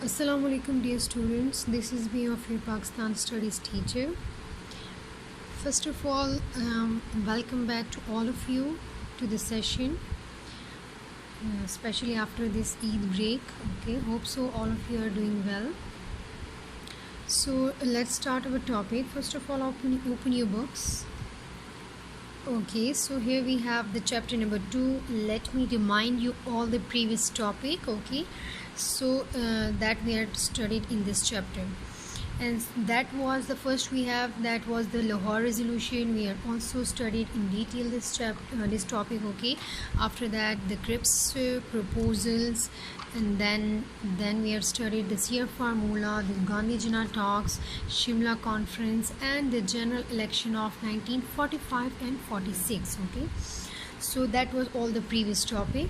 Assalamu alaikum dear students, this is me of your Pakistan studies teacher. First of all, welcome back to all of you to the session, especially after this Eid break. Okay, hope so all of you are doing well. So let's start our topic. First of all, open your books. Okay, so here we have the chapter number 2. Let me remind you all the previous topic. Okay, so that we had studied in this chapter, and that was the first we have, that was the Lahore resolution. We had also studied in detail this topic. Okay, after that the Cripps proposals, and then we have studied the Sear formula, the Gandhi Jinnah talks, Shimla conference, and the general election of 1945 and 46. Okay, so that was all the previous topic.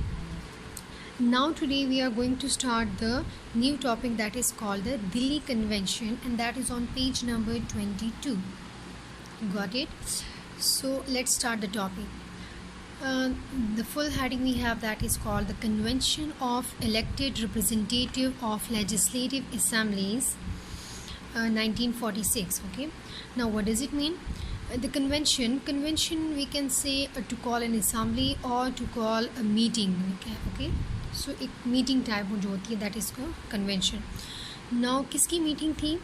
Now today we are going to start the new topic, that is called the Delhi Convention, and that is on page number 22. Got it? So let's start the topic. The full heading we have, that is called the Convention of Elected Representative of Legislative Assemblies, 1946. Okay, now what does it mean? The convention we can say to call an assembly or to call a meeting. Okay, so एक meeting type जो होती है, that is को convention. Now किसकी meeting थी?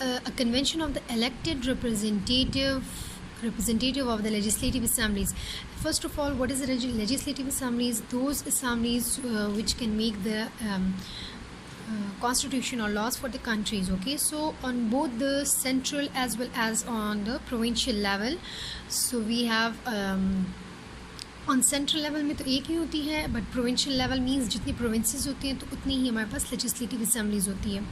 A convention of the elected representative of the legislative assemblies. First of all, what is the legislative assemblies? Those assemblies which can make the constitution or laws for the countries. Okay, so on both the central as well as on the provincial level, so we have on central level में तो एक ही होती है, but provincial level means जितनी provinces होती हैं तो उतनी ही हमारे पास लेजिस्लेटिव असम्बलीज़ होती हैं.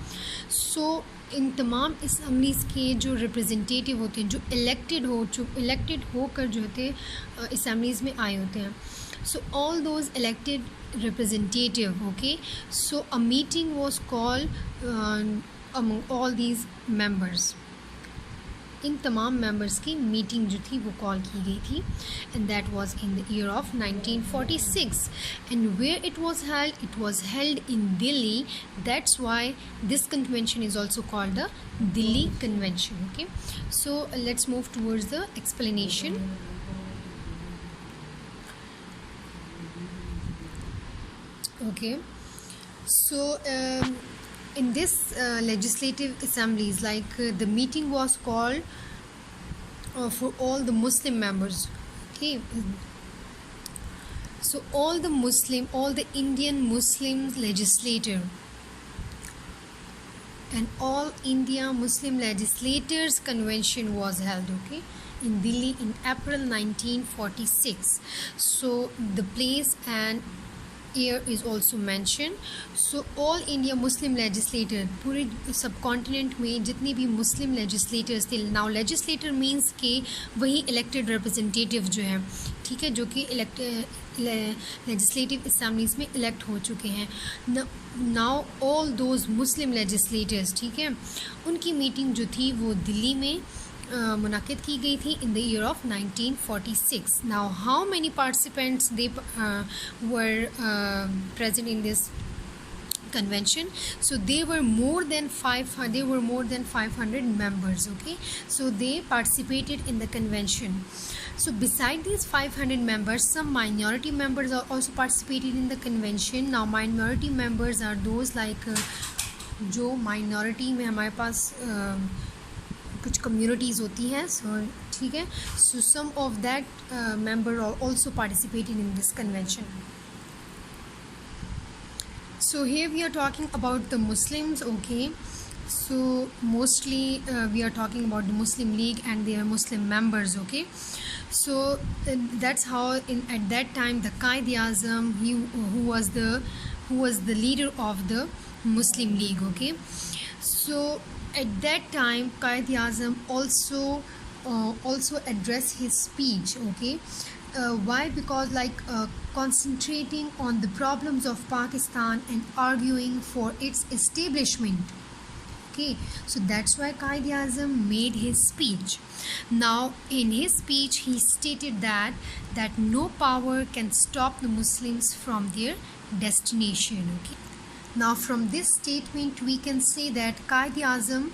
सो इन तमाम असम्बलीज़ के जो रिप्रेजेंटेटिव होते हैं, जो इलेक्टेड होकर जो होते हैं असम्बलीज़ में आए होते हैं, so all those elected representative. Okay, so a meeting was called among all these members. इन तमाम मेंबर्स की मीटिंग जो थी वो कॉल की गई थी, and that was in the year of 1946. And where it was held in Delhi. That's why this convention is also called the Delhi convention. Okay, so let's move towards the explanation. Okay, so in this legislative assemblies, like the meeting was called for all the Muslim members. Okay, so all the Indian Muslim legislator and all India Muslim legislators convention was held, okay, in Delhi in April 1946. So the place and year is also mentioned. So all India Muslim legislator, पूरे सब continent में जितने भी मुस्लिम legislators थे. Now legislator means के वही elected representative जो है, ठीक है, जो कि लेजिस्लेटिव असम्बलीज़ में इलेक्ट हो चुके हैं. Now all those Muslim legislators, ठीक है, उनकी मीटिंग जो थी वो दिल्ली में मुनाकिद की गई थी in the year of 1946. Now how many participants they were present in this convention? So there were more than 500 members. Okay, so they participated in the convention. So beside these 500 members, some minority members are also participated in the convention. Now minority members are those like जो minority में हमारे पास कुछ communities होती हैं, so ठीक है. So some of that member are also participated in this convention. So here we are talking about the Muslims. Okay, so mostly we are talking about the Muslim League and their Muslim members. Okay, so that's how at that time the Quaid-e-Azam, who was the leader of the Muslim League. Okay, so at that time Quaid-e-Azam also addressed his speech. Okay, why? Because like concentrating on the problems of Pakistan and arguing for its establishment. Okay, so that's why Quaid-e-Azam made his speech. Now in his speech he stated that no power can stop the Muslims from their destination. Okay, Now from this statement we can say that Quaid-e-Azam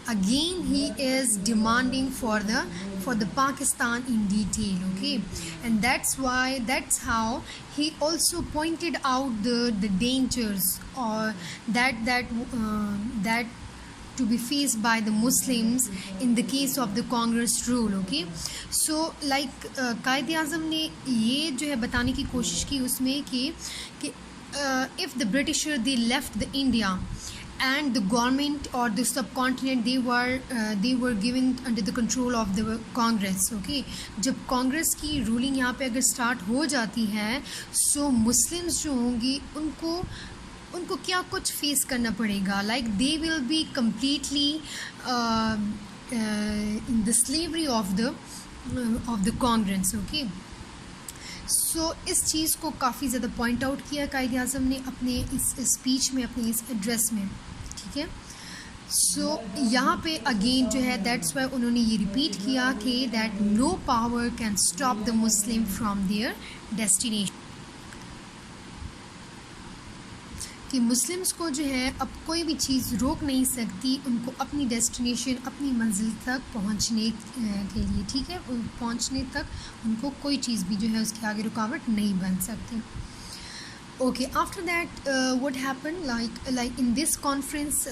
again he is demanding for the Pakistan in detail, okay, and that's how he also pointed out the dangers or that to be faced by the Muslims in the case of the Congress rule, okay. So like Quaid-e-Azam ने ये जो है बताने की कोशिश की उसमें कि if the Britisher they left the India and the government or the subcontinent they were given under the control of the Congress, okay. जब कांग्रेस की रूलिंग यहाँ पे अगर स्टार्ट हो जाती है सो मुस्लिम्स जो होंगी उनको क्या कुछ फेस करना पड़ेगा, like they will be completely in the slavery of the Congress, okay. So इस चीज़ को काफ़ी ज़्यादा पॉइंट आउट किया Quaid-e-Azam ने अपने इस स्पीच में, अपने इस एड्रेस में, ठीक है. सो यहाँ पे अगेन जो है दैट्स वाई उन्होंने ये रिपीट किया कि that no power can stop the Muslim from their destination, कि मुस्लिम्स को जो है अब कोई भी चीज़ रोक नहीं सकती उनको अपनी डेस्टिनेशन, अपनी मंजिल तक पहुंचने के लिए, ठीक है. पहुंचने तक उनको कोई चीज़ भी जो है उसके आगे रुकावट नहीं बन सकती. Okay, after that what happened, like in this conference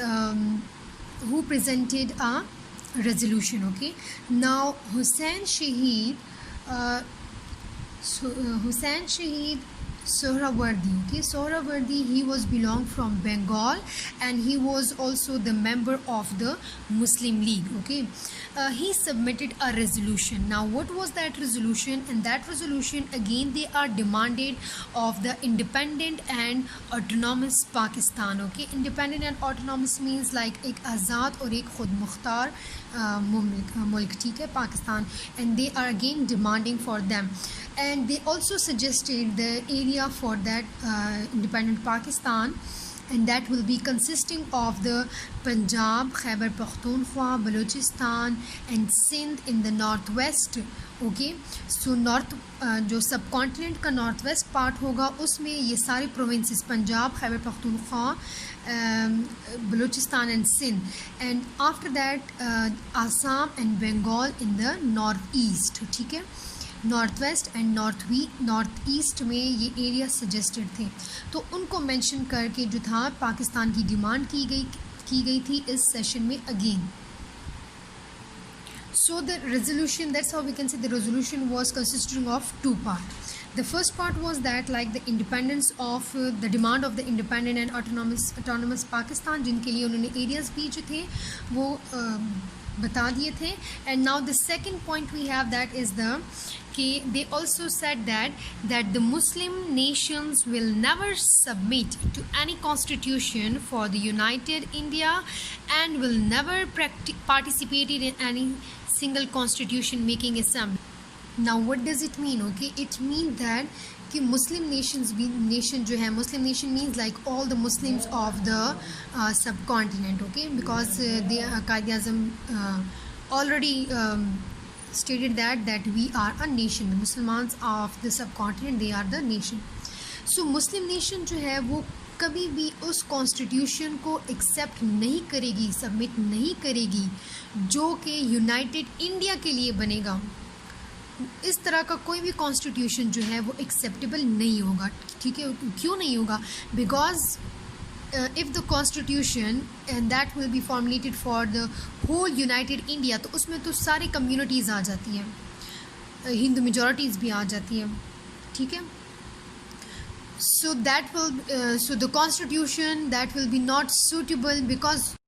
who presented a resolution, okay. Now Hussain Shahid Sohrawardi, okay. Sohrawardi, he was belong from Bengal and he was also the member of the Muslim League, okay. He submitted a resolution. Now what was that resolution? And that resolution again they are demanded of the independent and autonomous Pakistan, okay. Independent and autonomous means like एक आज़ाद और एक खुद मुख्तार मुल्क, ठीक है, Pakistan, and they are again demanding for them. And they also suggested the area for that independent Pakistan, and that will be consisting of the Punjab, Khyber Pakhtunkhwa, Balochistan and Sindh in the northwest, okay. So north जो सब continent का north west part होगा उसमें ये सारे provinces Punjab, Khyber Pakhtunkhwa, Balochistan and Sindh, and after that Assam and Bengal in the north east, ठीक है. North west and north east में ये एरिया सजेस्टेड थे. तो उनको मेंशन करके जो था पाकिस्तान की डिमांड की गई थी इस सेशन में again. So the resolution, that's how we can say the resolution was consisting of two parts. The first part was that like the independence of the demand of the independent and autonomous Pakistan, जिनके लिए उन्होंने areas भी जो थे वो बता दिए थे. And now the second point we have that is they also said that the Muslim nations will never submit to any constitution for the United India and will never participate in any single constitution making assembly. Now what does it mean? Okay, it means that कि Muslim nation जो है, Muslim nation means like all the Muslims of the subcontinent, okay, because Quaid-e-Azam already stated that we are a nation. The Muslims of the subcontinent, they are the nation. So Muslim nation जो है वो कभी भी उस constitution को accept नहीं करेगी, submit नहीं करेगी जो कि यूनाइटेड इंडिया के लिए बनेगा. इस तरह का कोई भी कॉन्स्टिट्यूशन जो है वो एक्सेप्टेबल नहीं होगा, ठीक है. क्यों नहीं होगा? Because if the constitution and that will be formulated for the whole united India, तो उसमें तो सारी कम्युनिटीज़ आ जाती हैं, हिंदू मेजॉरिटीज़ भी आ जाती हैं, ठीक है. So that will so the constitution that will be not suitable because